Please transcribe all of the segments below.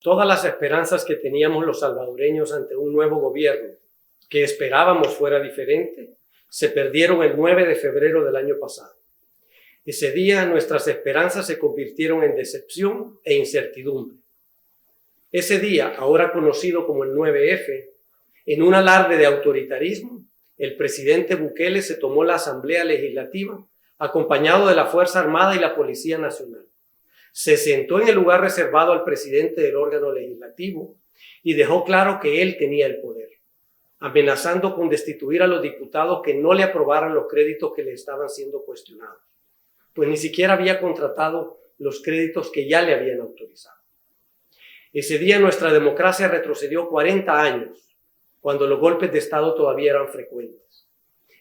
Todas las esperanzas que teníamos los salvadoreños ante un nuevo gobierno, que esperábamos fuera diferente, se perdieron el 9 de febrero del año pasado. Ese día nuestras esperanzas se convirtieron en decepción e incertidumbre. Ese día, ahora conocido como el 9F, en un alarde de autoritarismo, el presidente Bukele se tomó la Asamblea Legislativa acompañado de la Fuerza Armada y la Policía Nacional. Se sentó en el lugar reservado al presidente del órgano legislativo y dejó claro que él tenía el poder, amenazando con destituir a los diputados que no le aprobaran los créditos que le estaban siendo cuestionados, pues ni siquiera había contratado los créditos que ya le habían autorizado. Ese día nuestra democracia retrocedió 40 años, cuando los golpes de Estado todavía eran frecuentes,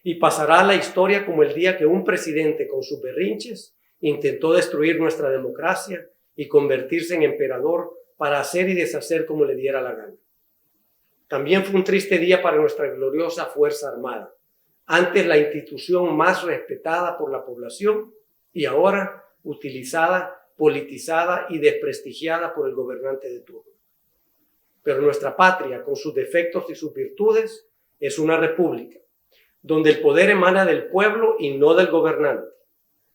y pasará a la historia como el día que un presidente con sus berrinches intentó destruir nuestra democracia y convertirse en emperador para hacer y deshacer como le diera la gana. También fue un triste día para nuestra gloriosa Fuerza Armada, antes la institución más respetada por la población y ahora utilizada, politizada y desprestigiada por el gobernante de turno. Pero nuestra patria, con sus defectos y sus virtudes, es una república, donde el poder emana del pueblo y no del gobernante.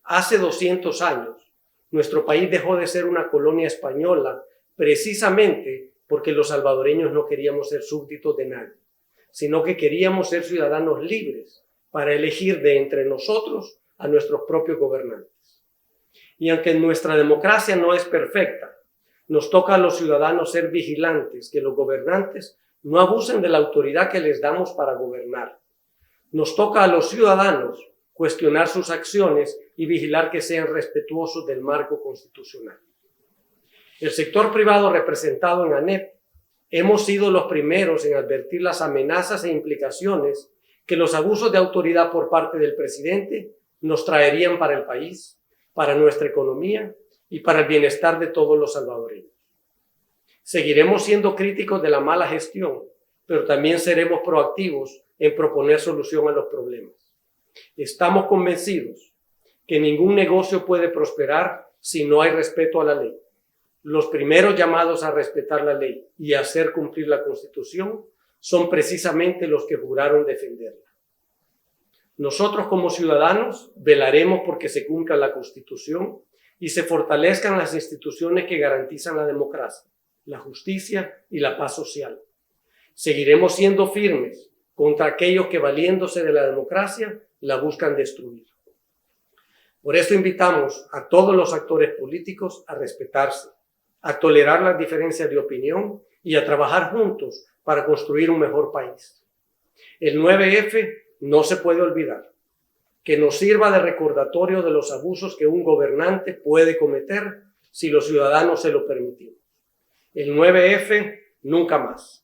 Hace 200 años, nuestro país dejó de ser una colonia española precisamente porque los salvadoreños no queríamos ser súbditos de nadie, sino que queríamos ser ciudadanos libres para elegir de entre nosotros a nuestros propios gobernantes. Y aunque nuestra democracia no es perfecta, nos toca a los ciudadanos ser vigilantes, que los gobernantes no abusen de la autoridad que les damos para gobernar. Nos toca a los ciudadanos cuestionar sus acciones y vigilar que sean respetuosos del marco constitucional. El sector privado representado en ANEP hemos sido los primeros en advertir las amenazas e implicaciones que los abusos de autoridad por parte del presidente nos traerían para el país, para nuestra economía y para el bienestar de todos los salvadoreños. Seguiremos siendo críticos de la mala gestión, pero también seremos proactivos en proponer solución a los problemas. Estamos convencidos que ningún negocio puede prosperar si no hay respeto a la ley. Los primeros llamados a respetar la ley y a hacer cumplir la Constitución son precisamente los que juraron defenderla. Nosotros como ciudadanos velaremos porque se cumpla la Constitución y se fortalezcan las instituciones que garantizan la democracia, la justicia y la paz social. Seguiremos siendo firmes contra aquellos que, valiéndose de la democracia, la buscan destruir. Por eso invitamos a todos los actores políticos a respetarse, a tolerar las diferencias de opinión y a trabajar juntos para construir un mejor país. El 9F no se puede olvidar, que nos sirva de recordatorio de los abusos que un gobernante puede cometer si los ciudadanos se lo permitimos. El 9F nunca más.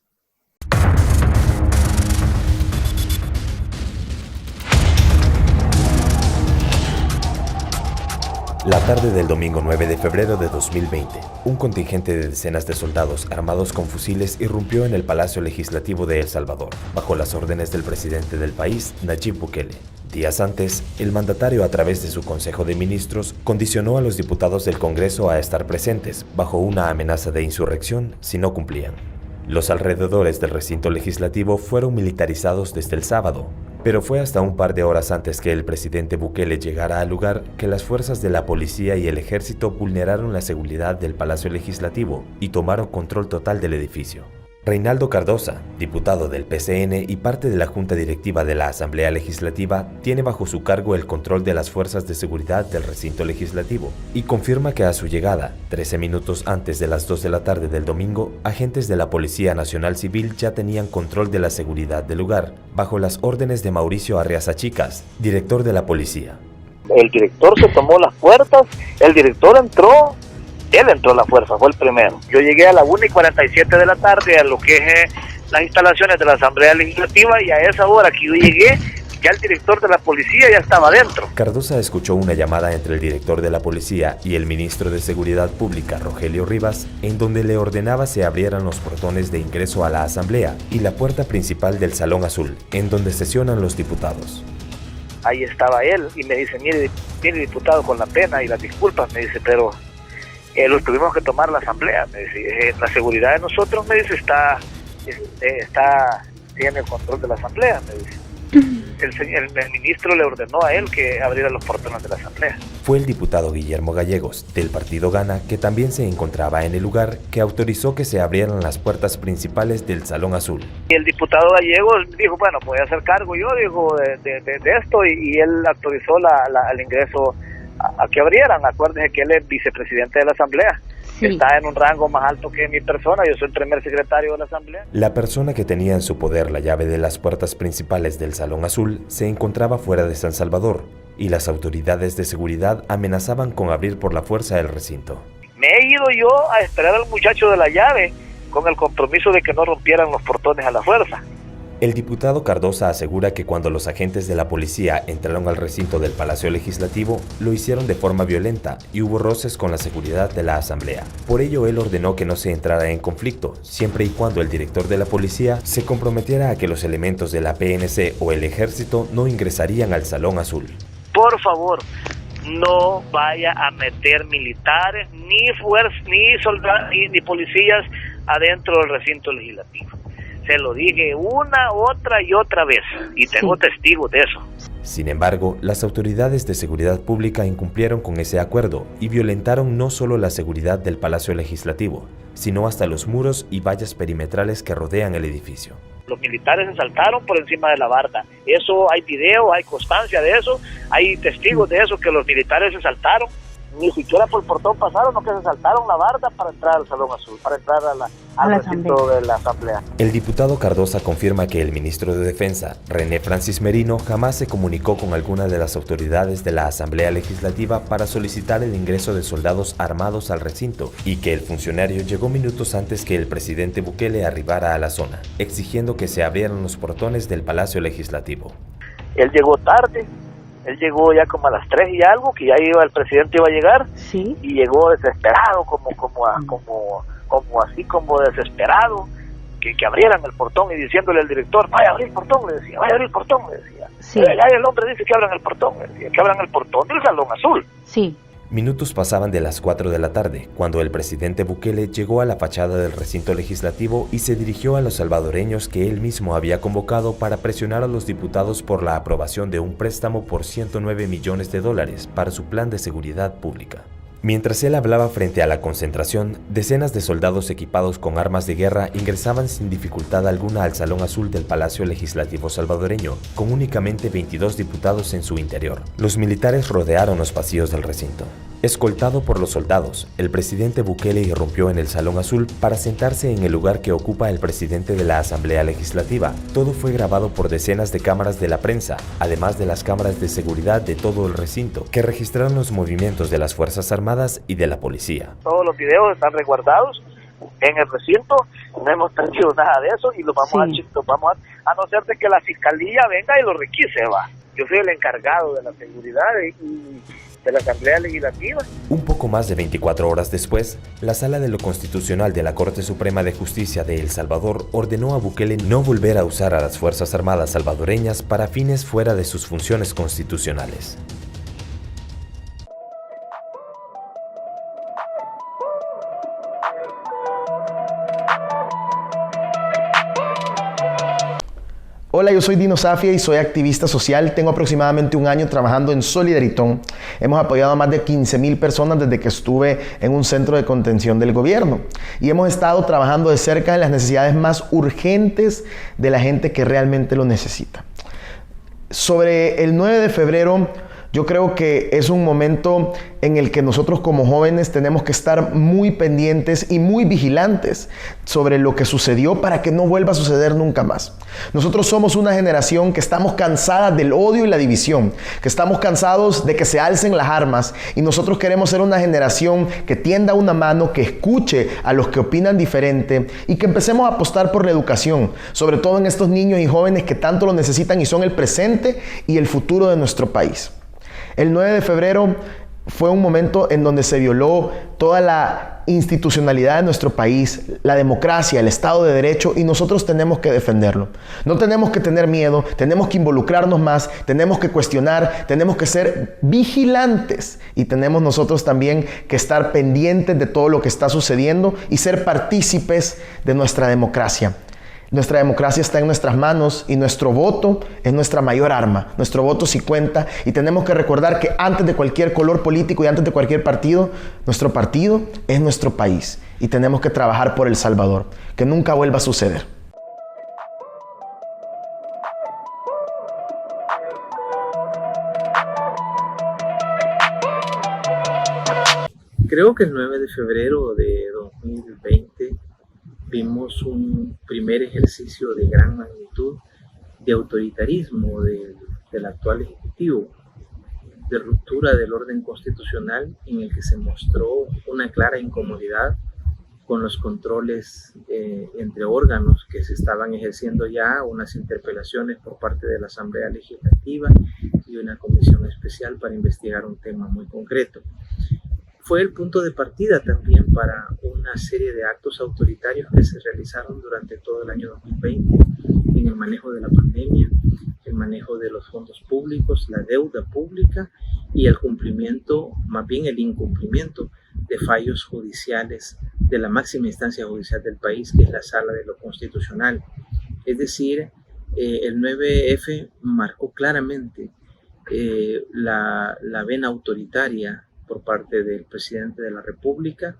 La tarde del domingo 9 de febrero de 2020, un contingente de decenas de soldados armados con fusiles irrumpió en el Palacio Legislativo de El Salvador, bajo las órdenes del presidente del país, Nayib Bukele. Días antes, el mandatario, a través de su Consejo de Ministros, condicionó a los diputados del Congreso a estar presentes, bajo una amenaza de insurrección si no cumplían. Los alrededores del recinto legislativo fueron militarizados desde el sábado, pero fue hasta un par de horas antes que el presidente Bukele llegara al lugar que las fuerzas de la policía y el ejército vulneraron la seguridad del Palacio Legislativo y tomaron control total del edificio. Reinaldo Cardosa, diputado del PCN y parte de la Junta Directiva de la Asamblea Legislativa, tiene bajo su cargo el control de las fuerzas de seguridad del recinto legislativo y confirma que a su llegada, 13 minutos antes de las 2 de la tarde del domingo, agentes de la Policía Nacional Civil ya tenían control de la seguridad del lugar, bajo las órdenes de Mauricio Arriaza Chicas, director de la policía. El director se tomó las puertas, el director entró. Él entró a la fuerza, fue el primero. Yo llegué a la 1:47 de la tarde a lo que es las instalaciones de la Asamblea Legislativa y a esa hora que yo llegué, ya el director de la policía ya estaba adentro. Cardosa escuchó una llamada entre el director de la policía y el ministro de Seguridad Pública, Rogelio Rivas, en donde le ordenaba se abrieran los portones de ingreso a la Asamblea y la puerta principal del Salón Azul, en donde sesionan los diputados. Ahí estaba él y me dice, mire diputado, con la pena y las disculpas, me dice, pero lo tuvimos que tomar la asamblea, me dice, la seguridad de nosotros, me dice, tiene el control de la asamblea, me dice. El ministro le ordenó a él que abriera los portones de la asamblea. Fue el diputado Guillermo Gallegos, del partido Gana, que también se encontraba en el lugar, que autorizó que se abrieran las puertas principales del Salón Azul. Y el diputado Gallegos dijo, bueno, voy a hacer cargo yo, dijo, de esto, y él autorizó el ingreso a que abrieran. Acuérdense que él es vicepresidente de la Asamblea. Sí. Está en un rango más alto que mi persona, yo soy el primer secretario de la Asamblea. La persona que tenía en su poder la llave de las puertas principales del Salón Azul se encontraba fuera de San Salvador, y las autoridades de seguridad amenazaban con abrir por la fuerza el recinto. Me he ido yo a esperar al muchacho de la llave, con el compromiso de que no rompieran los portones a la fuerza. El diputado Cardosa asegura que cuando los agentes de la policía entraron al recinto del Palacio Legislativo, lo hicieron de forma violenta y hubo roces con la seguridad de la Asamblea. Por ello, él ordenó que no se entrara en conflicto, siempre y cuando el director de la policía se comprometiera a que los elementos de la PNC o el ejército no ingresarían al Salón Azul. Por favor, no vaya a meter militares, ni soldados, ni policías adentro del recinto legislativo. Se lo dije una, otra y otra vez, y tengo testigos de eso. Sin embargo, las autoridades de seguridad pública incumplieron con ese acuerdo y violentaron no solo la seguridad del Palacio Legislativo, sino hasta los muros y vallas perimetrales que rodean el edificio. Los militares se saltaron por encima de la barda. Eso hay video, hay constancia de eso, hay testigos de eso, que los militares se saltaron. Ni siquiera por el portón pasaron, no, que se saltaron la barda para entrar al Salón Azul, para entrar al recinto de la Asamblea. El diputado Cardosa confirma que el ministro de Defensa, René Francis Merino, jamás se comunicó con alguna de las autoridades de la Asamblea Legislativa para solicitar el ingreso de soldados armados al recinto y que el funcionario llegó minutos antes que el presidente Bukele arribara a la zona, exigiendo que se abrieran los portones del Palacio Legislativo. Él llegó tarde. Él llegó ya como a las 3 y algo, que ya el presidente iba a llegar, sí. Y llegó desesperado, como desesperado, que abrieran el portón y diciéndole al director, vaya a abrir el portón, le decía, vaya a abrir el portón, le decía. Sí. Ya el hombre dice que abran el portón, le decía, que abran el portón del Salón Azul. Sí. Minutos pasaban de las 4 de la tarde, cuando el presidente Bukele llegó a la fachada del recinto legislativo y se dirigió a los salvadoreños que él mismo había convocado para presionar a los diputados por la aprobación de un préstamo por $109 millones para su plan de seguridad pública. Mientras él hablaba frente a la concentración, decenas de soldados equipados con armas de guerra ingresaban sin dificultad alguna al Salón Azul del Palacio Legislativo salvadoreño, con únicamente 22 diputados en su interior. Los militares rodearon los pasillos del recinto. Escoltado por los soldados, el presidente Bukele irrumpió en el Salón Azul para sentarse en el lugar que ocupa el presidente de la Asamblea Legislativa. Todo fue grabado por decenas de cámaras de la prensa, además de las cámaras de seguridad de todo el recinto, que registraron los movimientos de las Fuerzas Armadas y de la policía. Todos los videos están resguardados en el recinto, no hemos tenido nada de eso y lo vamos a no ser de que la fiscalía venga y lo requise, va. Yo soy el encargado de la seguridad y de la Asamblea Legislativa. Un poco más de 24 horas después, la Sala de lo Constitucional de la Corte Suprema de Justicia de El Salvador ordenó a Bukele no volver a usar a las Fuerzas Armadas salvadoreñas para fines fuera de sus funciones constitucionales. Hola, yo soy Dino Safia y soy activista social. Tengo aproximadamente un año trabajando en Solidaritón. Hemos apoyado a más de 15,000 personas desde que estuve en un centro de contención del gobierno. Y hemos estado trabajando de cerca en las necesidades más urgentes de la gente que realmente lo necesita. Sobre el 9 de febrero, yo creo que es un momento en el que nosotros como jóvenes tenemos que estar muy pendientes y muy vigilantes sobre lo que sucedió para que no vuelva a suceder nunca más. Nosotros somos una generación que estamos cansadas del odio y la división, que estamos cansados de que se alcen las armas, y nosotros queremos ser una generación que tienda una mano, que escuche a los que opinan diferente y que empecemos a apostar por la educación, sobre todo en estos niños y jóvenes que tanto lo necesitan y son el presente y el futuro de nuestro país. El 9 de febrero fue un momento en donde se violó toda la institucionalidad de nuestro país, la democracia, el Estado de Derecho, y nosotros tenemos que defenderlo. No tenemos que tener miedo, tenemos que involucrarnos más, tenemos que cuestionar, tenemos que ser vigilantes, y tenemos nosotros también que estar pendientes de todo lo que está sucediendo y ser partícipes de nuestra democracia. Nuestra democracia está en nuestras manos y nuestro voto es nuestra mayor arma. Nuestro voto sí cuenta, y tenemos que recordar que antes de cualquier color político y antes de cualquier partido, nuestro partido es nuestro país, y tenemos que trabajar por El Salvador, que nunca vuelva a suceder. Creo que el 9 de febrero de 2020 vimos un primer ejercicio de gran magnitud de autoritarismo del actual Ejecutivo, de ruptura del orden constitucional, en el que se mostró una clara incomodidad con los controles entre órganos que se estaban ejerciendo ya, unas interpelaciones por parte de la Asamblea Legislativa y una comisión especial para investigar un tema muy concreto. Fue el punto de partida también para una serie de actos autoritarios que se realizaron durante todo el año 2020 en el manejo de la pandemia, el manejo de los fondos públicos, la deuda pública y el cumplimiento, más bien el incumplimiento de fallos judiciales de la máxima instancia judicial del país, que es la Sala de lo Constitucional. Es decir, el 9F marcó claramente la vena autoritaria por parte del presidente de la República,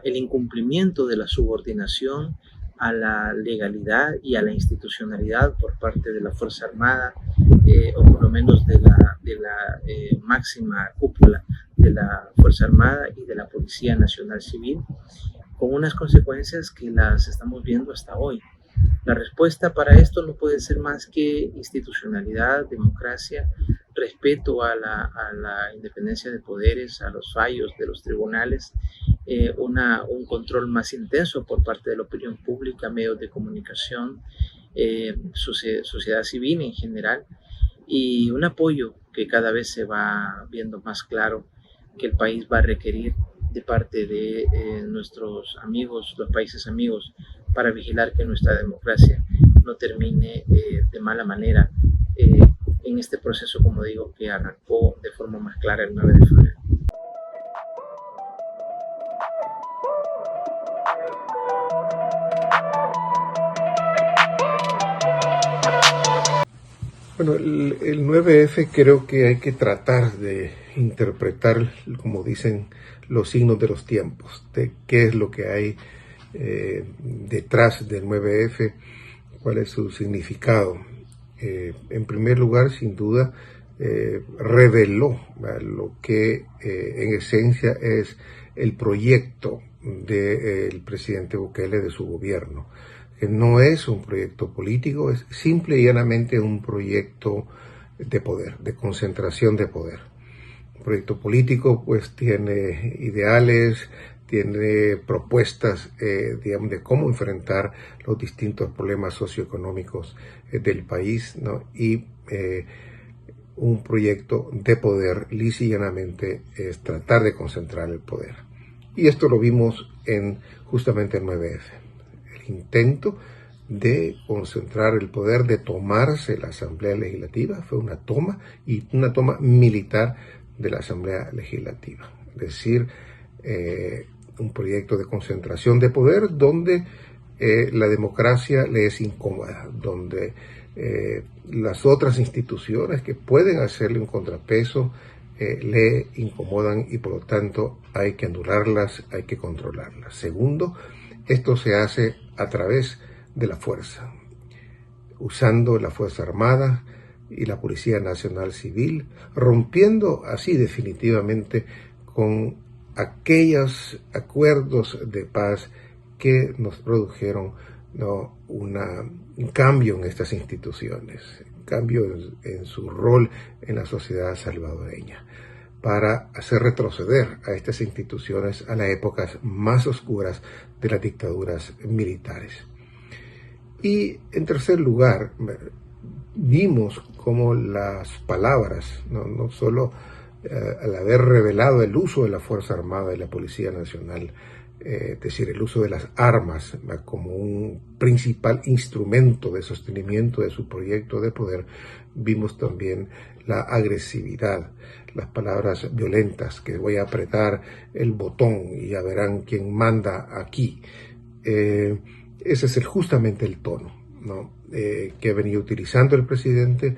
el incumplimiento de la subordinación a la legalidad y a la institucionalidad por parte de la Fuerza Armada, o por lo menos de la máxima cúpula de la Fuerza Armada y de la Policía Nacional Civil, con unas consecuencias que las estamos viendo hasta hoy. La respuesta para esto no puede ser más que institucionalidad, democracia, respeto a la independencia de poderes, a los fallos de los tribunales, un control más intenso por parte de la opinión pública, medios de comunicación, sociedad civil en general, y un apoyo que cada vez se va viendo más claro que el país va a requerir de parte de nuestros amigos, los países amigos, para vigilar que nuestra democracia no termine de mala manera en este proceso, como digo, que arrancó de forma más clara el 9 de febrero. Bueno, el 9F creo que hay que tratar de interpretar, como dicen, los signos de los tiempos, de qué es lo que hay detrás del 9F, cuál es su significado. En primer lugar, sin duda, reveló lo que en esencia es el proyecto del presidente Bukele, de su gobierno. Que no es un proyecto político, es simple y llanamente un proyecto de poder, de concentración de poder. Un proyecto político pues tiene ideales, tiene propuestas, digamos, de cómo enfrentar los distintos problemas socioeconómicos del país, ¿no? Y un proyecto de poder, lisa y llanamente es tratar de concentrar el poder. Y esto lo vimos justamente el 9F, el intento de concentrar el poder, de tomarse la Asamblea Legislativa. Fue una toma, y una toma militar de la Asamblea Legislativa. Es decir, un proyecto de concentración de poder donde la democracia le es incómoda, donde las otras instituciones que pueden hacerle un contrapeso le incomodan, y por lo tanto hay que anularlas, hay que controlarlas. Segundo, esto se hace a través de la fuerza, usando la Fuerza Armada y la Policía Nacional Civil, rompiendo así definitivamente con aquellos acuerdos de paz que nos produjeron un cambio en estas instituciones, un cambio en su rol en la sociedad salvadoreña, para hacer retroceder a estas instituciones a las épocas más oscuras de las dictaduras militares. Y en tercer lugar, vimos cómo las palabras, no solo al haber revelado el uso de la Fuerza Armada y la Policía Nacional, es decir, el uso de las armas como un principal instrumento de sostenimiento de su proyecto de poder, vimos también la agresividad, las palabras violentas, que voy a apretar el botón y ya verán quién manda aquí. Ese es justamente el tono, ¿no? Que ha venido utilizando el presidente.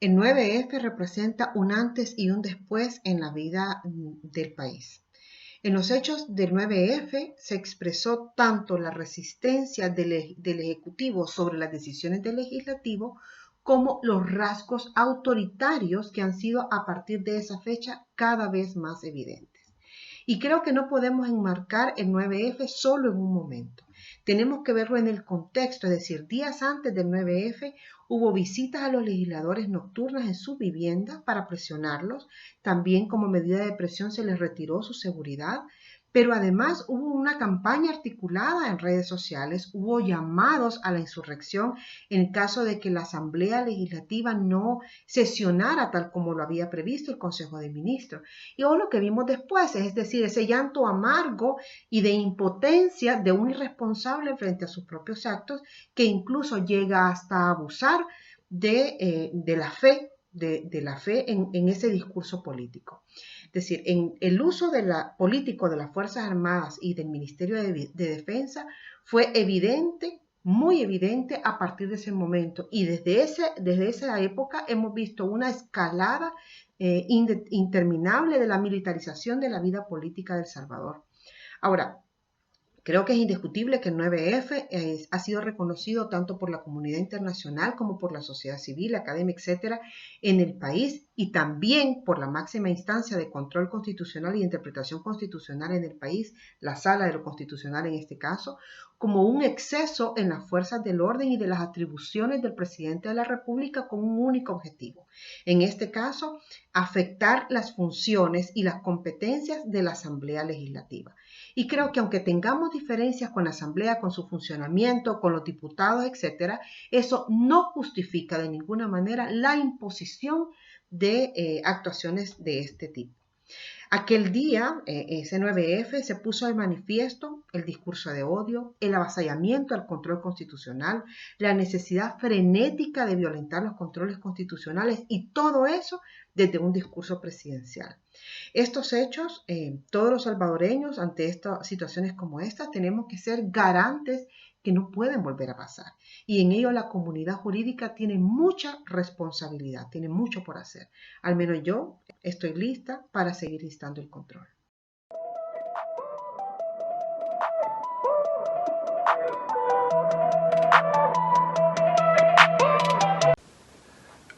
El 9F representa un antes y un después en la vida del país. En los hechos del 9F se expresó tanto la resistencia del Ejecutivo sobre las decisiones del Legislativo como los rasgos autoritarios que han sido a partir de esa fecha cada vez más evidentes. Y creo que no podemos enmarcar el 9F solo en un momento. Tenemos que verlo en el contexto, es decir, días antes del 9F hubo visitas a los legisladores nocturnas en sus viviendas para presionarlos. También como medida de presión se les retiró su seguridad. Pero además hubo una campaña articulada en redes sociales, hubo llamados a la insurrección en caso de que la Asamblea Legislativa no sesionara tal como lo había previsto el Consejo de Ministros. Y hoy lo que vimos después, es decir, ese llanto amargo y de impotencia de un irresponsable frente a sus propios actos, que incluso llega hasta abusar de la fe, de la fe en ese discurso político. Es decir, en el uso político de las Fuerzas Armadas y del Ministerio de Defensa fue evidente, muy evidente a partir de ese momento. Y desde esa época hemos visto una escalada interminable de la militarización de la vida política de El Salvador. Ahora, creo que es indiscutible que el 9F ha sido reconocido tanto por la comunidad internacional como por la sociedad civil, academia, etcétera, en el país, y también por la máxima instancia de control constitucional y interpretación constitucional en el país, la Sala de lo Constitucional en este caso, como un exceso en las fuerzas del orden y de las atribuciones del presidente de la República con un único objetivo. En este caso, afectar las funciones y las competencias de la Asamblea Legislativa. Y creo que aunque tengamos diferencias con la Asamblea, con su funcionamiento, con los diputados, etcétera, eso no justifica de ninguna manera la imposición de actuaciones de este tipo. Aquel día, ese 9F, se puso de manifiesto el discurso de odio, el avasallamiento al control constitucional, la necesidad frenética de violentar los controles constitucionales, y todo eso desde un discurso presidencial. Estos hechos, todos los salvadoreños ante estas situaciones como estas, tenemos que ser garantes que no pueden volver a pasar. Y en ello la comunidad jurídica tiene mucha responsabilidad, tiene mucho por hacer. Al menos yo estoy lista para seguir instando el control.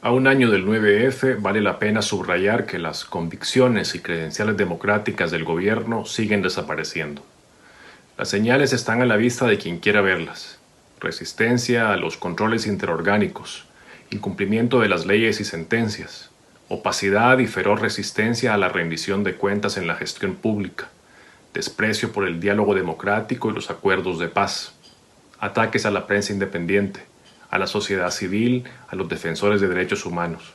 A un año del 9F vale la pena subrayar que las convicciones y credenciales democráticas del gobierno siguen desapareciendo. Las señales están a la vista de quien quiera verlas: resistencia a los controles interorgánicos, incumplimiento de las leyes y sentencias, opacidad y feroz resistencia a la rendición de cuentas en la gestión pública, desprecio por el diálogo democrático y los acuerdos de paz, ataques a la prensa independiente, a la sociedad civil, a los defensores de derechos humanos,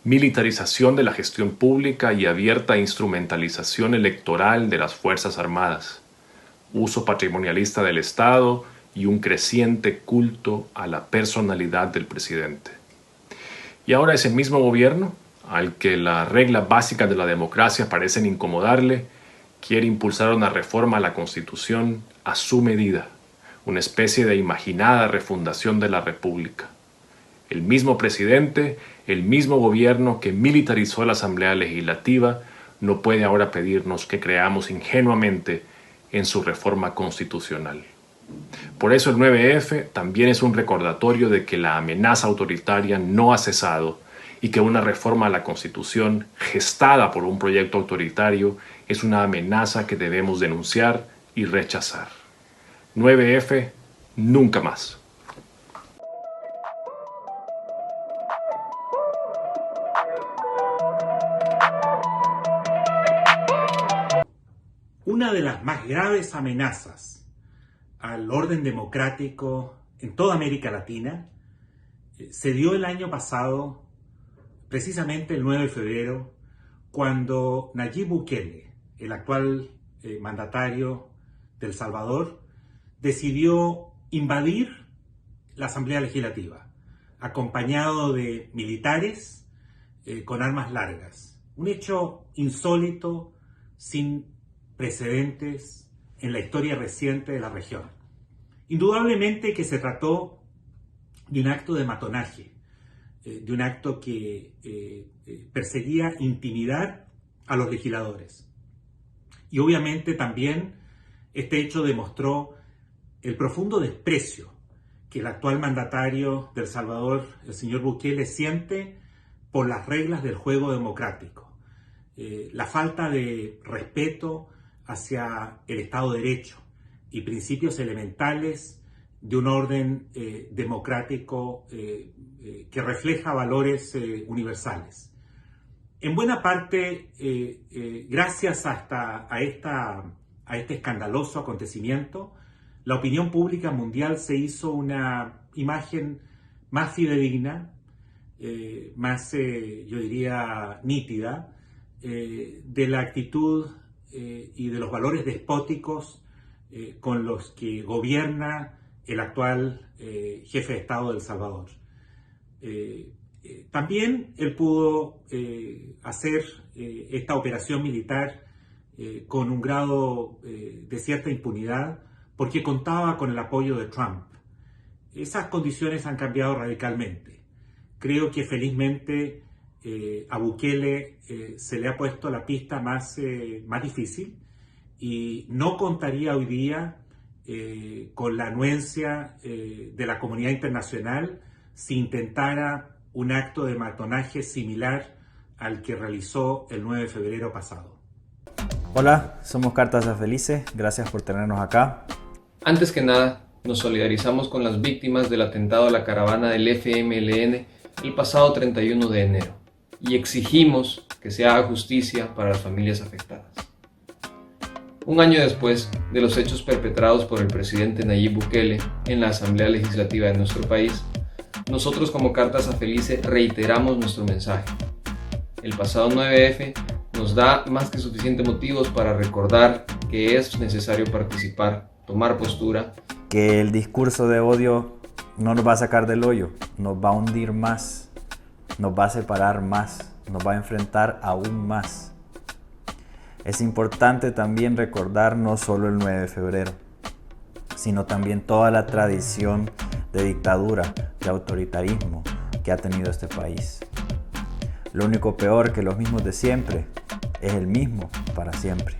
militarización de la gestión pública y abierta instrumentalización electoral de las Fuerzas Armadas, uso patrimonialista del Estado y un creciente culto a la personalidad del presidente. Y ahora ese mismo gobierno, al que las reglas básicas de la democracia parecen incomodarle, quiere impulsar una reforma a la Constitución a su medida, una especie de imaginada refundación de la República. El mismo presidente, el mismo gobierno que militarizó la Asamblea Legislativa, no puede ahora pedirnos que creamos ingenuamente en su reforma constitucional. Por eso el 9F también es un recordatorio de que la amenaza autoritaria no ha cesado y que una reforma a la Constitución gestada por un proyecto autoritario es una amenaza que debemos denunciar y rechazar. 9F, nunca más. Una de las más graves amenazas al orden democrático en toda América Latina se dio el año pasado, precisamente el 9 de febrero, cuando Nayib Bukele, el actual mandatario de El Salvador, decidió invadir la Asamblea Legislativa, acompañado de militares con armas largas. Un hecho insólito, sin precedentes en la historia reciente de la región. Indudablemente que se trató de un acto de matonaje, de un acto que perseguía intimidar a los legisladores. Y obviamente también este hecho demostró el profundo desprecio que el actual mandatario de El Salvador, el señor Bukele, siente por las reglas del juego democrático. La falta de respeto hacia el Estado de Derecho y principios elementales de un orden democrático que refleja valores universales. En buena parte, gracias a este escandaloso acontecimiento, la opinión pública mundial se hizo una imagen más fidedigna, más, yo diría, nítida, de la actitud y de los valores despóticos con los que gobierna el actual jefe de Estado de El Salvador. También él pudo hacer esta operación militar con un grado de cierta impunidad porque contaba con el apoyo de Trump. Esas condiciones han cambiado radicalmente. Creo que felizmente a Bukele se le ha puesto la pista más difícil y no contaría hoy día con la anuencia de la comunidad internacional si intentara un acto de matonaje similar al que realizó el 9 de febrero pasado. Hola, somos Cartas a Felice, gracias por tenernos acá. Antes que nada, nos solidarizamos con las víctimas del atentado a la caravana del FMLN el pasado 31 de enero y exigimos que se haga justicia para las familias afectadas. Un año después de los hechos perpetrados por el presidente Nayib Bukele en la Asamblea Legislativa de nuestro país, nosotros como Cartas a Felice reiteramos nuestro mensaje. El pasado 9F nos da más que suficientes motivos para recordar que es necesario participar, tomar postura. Que el discurso de odio no nos va a sacar del hoyo, nos va a hundir más, nos va a separar más, nos va a enfrentar aún más. Es importante también recordar no solo el 9 de febrero, sino también toda la tradición de dictadura, de autoritarismo que ha tenido este país. Lo único peor que los mismos de siempre es el mismo para siempre.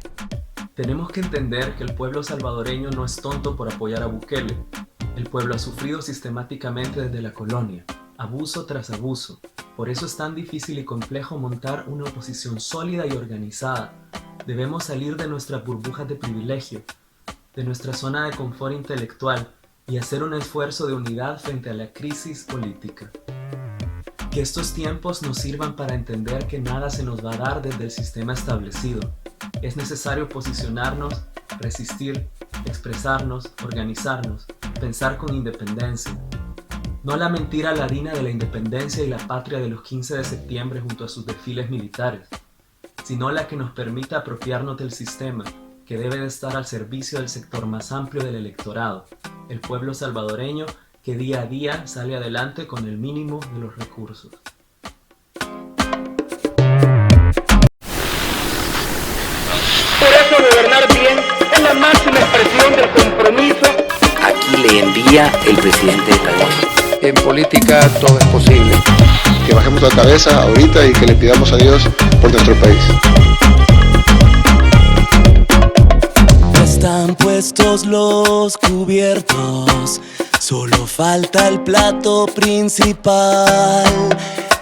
Tenemos que entender que el pueblo salvadoreño no es tonto por apoyar a Bukele. El pueblo ha sufrido sistemáticamente desde la colonia, abuso tras abuso. Por eso es tan difícil y complejo montar una oposición sólida y organizada. Debemos salir de nuestras burbujas de privilegio, de nuestra zona de confort intelectual y hacer un esfuerzo de unidad frente a la crisis política. Que estos tiempos nos sirvan para entender que nada se nos va a dar desde el sistema establecido. Es necesario posicionarnos, resistir, expresarnos, organizarnos, pensar con independencia. No la mentira ladina de la independencia y la patria de los 15 de septiembre junto a sus desfiles militares, sino la que nos permita apropiarnos del sistema, que debe de estar al servicio del sector más amplio del electorado, el pueblo salvadoreño que día a día sale adelante con el mínimo de los recursos. Por eso gobernar bien es la máxima expresión del compromiso. Aquí le envía el presidente del país. En política todo es posible. Que bajemos la cabeza ahorita y que le pidamos a Dios por nuestro país. Están puestos los cubiertos, solo falta el plato principal.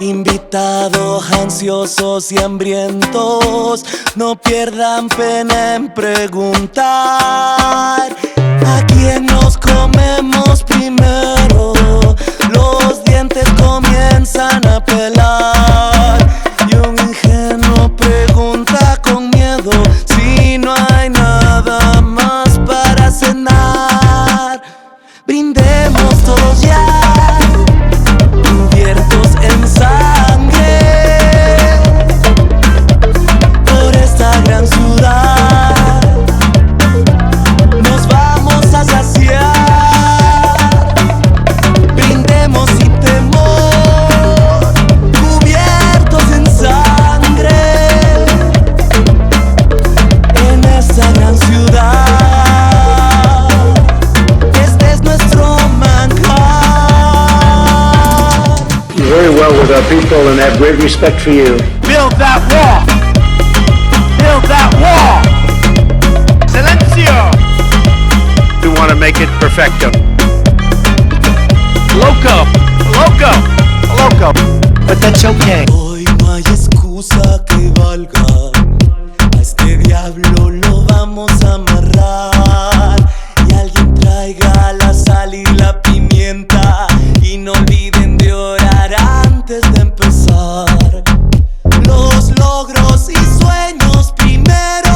Invitados ansiosos y hambrientos, no pierdan pena en preguntar a quién nos comemos primero. Los dientes comienzan a pelar y un ingenuo pregunta con miedo si no hay nada más para cenar. Brindemos todos ya, cubiertos en sangre, por esta gran ciudad. Nos vamos a saciar. Brindemos sin temor, cubiertos en sangre, en esta gran ciudad. Este es nuestro manjar. You're very well with our people and have great respect for you. Build that wall. Build that wall. Silencio. We want to make it perfecto. Loco. Loco. Loco. But that's okay. Hoy no hay excusa que valga. A este diablo lo vamos a amarrar. Y alguien traiga la sal y la pimienta. Y no olviden de orar antes de empezar. Los logros y sueños primero,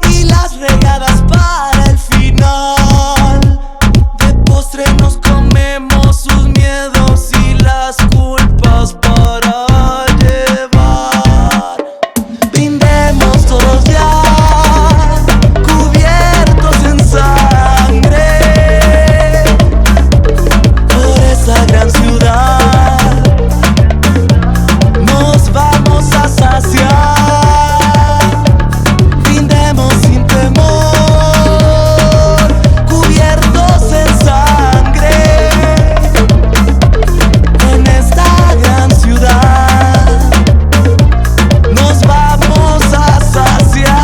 y las regadas para el final. De postre nos comemos sus miedos y las culpas para llevar. Brindemos todos ya, cubiertos en sangre, por esa gran ciudad. Nos vamos a saciar. Brindemos sin temor, cubiertos en sangre, en esta gran ciudad. Nos vamos a saciar.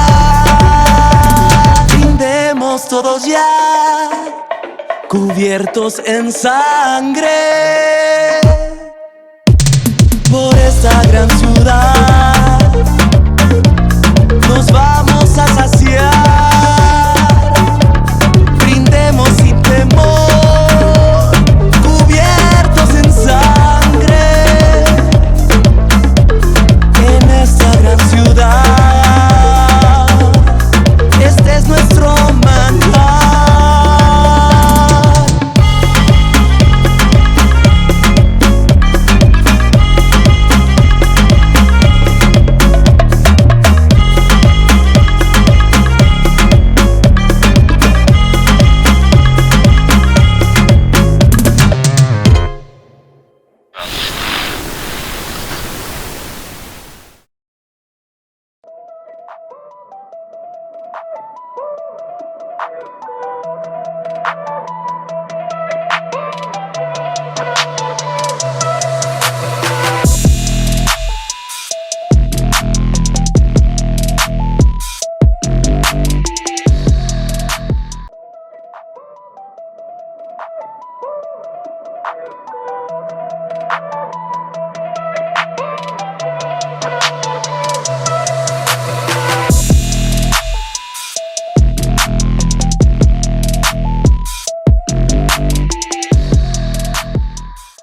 Brindemos todos ya, cubiertos en sangre, por esta gran ciudad. Nos vamos a saciar. Brindemos sin temor, cubiertos en sangre, en esta gran ciudad. Este es nuestro manjar.